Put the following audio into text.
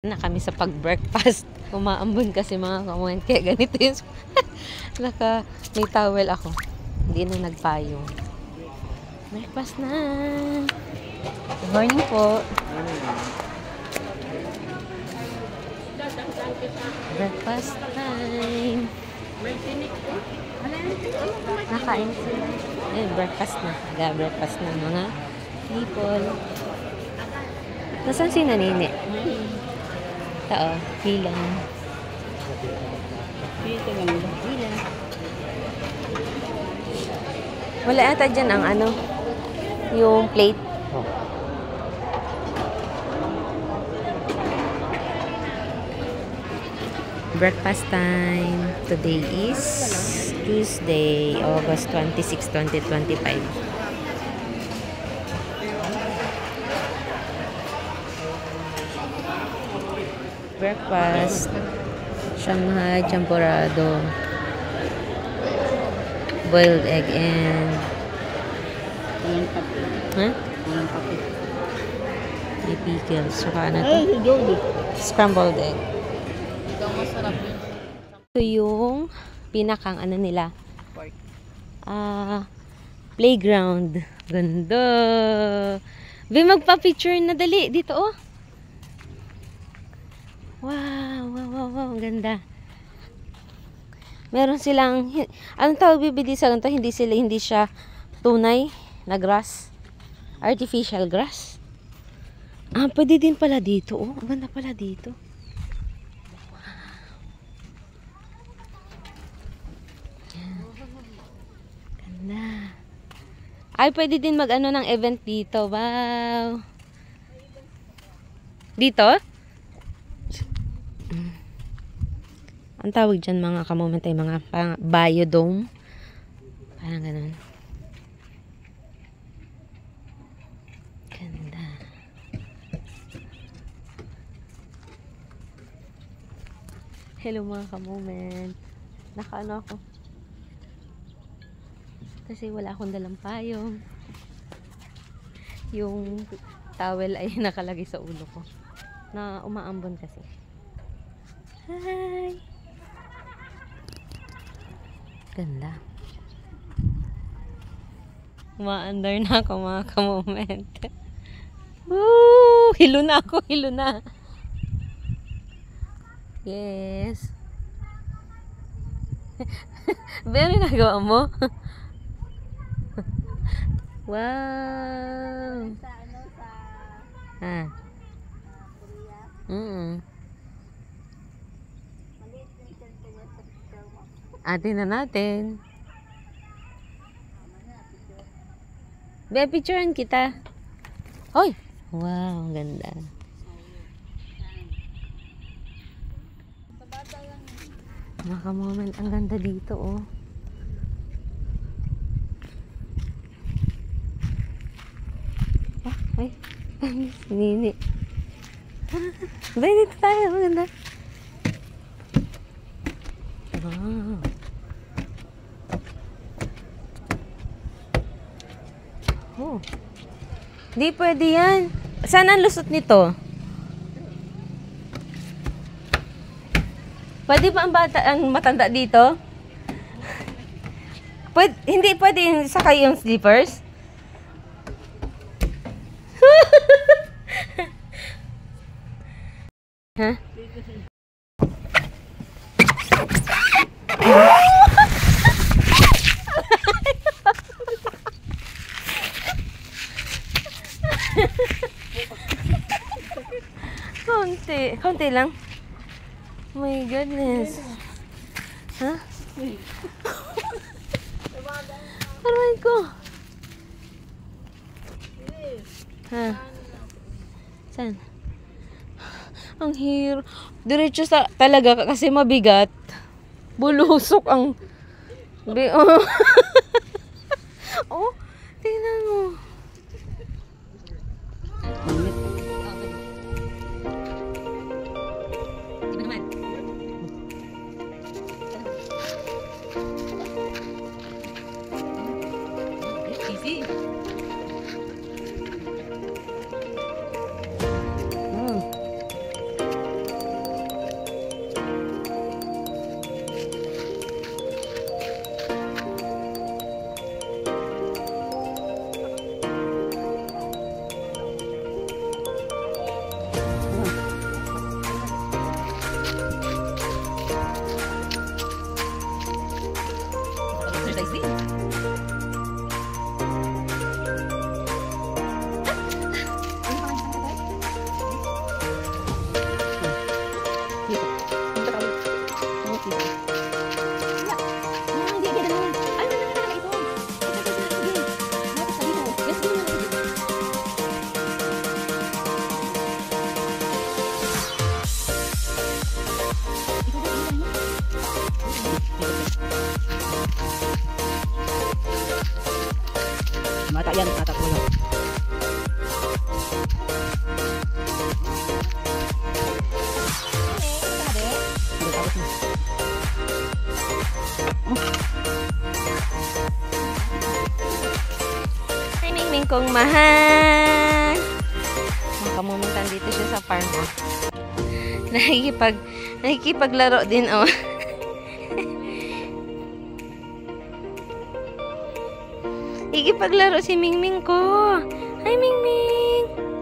Na kami sa pag-breakfast. Umaambon kasi mga kamuhan. Kaya ganito yung may towel ako. Hindi na nagpayong. Breakfast na. Good morning po. Breakfast time. Nakain sila. Breakfast na. Breakfast na mga people. Nasaan si Nanini? Oo, hilang. Hilang. Wala ata dyan ang ano, yung plate. Breakfast time. Today is Tuesday, August 26, 2025. Breakfast. Shanghai champurrado. Boiled egg and may pickles. Saka na to? Scrambled egg. Ito yung pinakang ano nila. Playground. Ganda. Be, magpa-picture na dali. Dito oh. Wow. Ang ganda. Meron silang, anong tawag bibili sa ganito? Hindi siya tunay na grass. Artificial grass. Pwede din pala dito. Oh, ang ganda pala dito. Ganda. Ay, pwede din mag-ano ng event dito. Wow. Dito? Ang tawag dyan mga kamoment ay mga biodome. Parang ganun. Ganda. Hello mga kamoment. Nakaano ako. Kasi wala akong dalang payong. Yung towel ay nakalagay sa ulo ko. Na umaambon kasi. Hi! Ganda. Umaandar na ako mga kamoment. Woo! Hilo na ako, hilo na. Yes. Very nagawa mo. Wow. Atin na natin. Be, picturean kita. Hoy! Wow, ang ganda. Mga moment, ang ganda dito, oh. Ay, Nini. Be, dito tayo, ang ganda. Wow. Oh. Di pwede yan. Saan ang lusot nito? Pwede ba ang bata, ang matanda dito? Hindi pwede sakay yung slippers? Ha? Konti lang. Oh my goodness. Ha? Aray ko. Ha? Saan? Ang hirap. Diretso sa talaga kasi mabigat. Bulusok ang oh, tingnan mo. Easy. yan, tatlo lang. Hi, Mingming kong mahal. Makamumuntan dito siya sa farm, oh. Nakikipaglaro din, oh. Nakikipaglaro si Mingming ko. Hi, Mingming.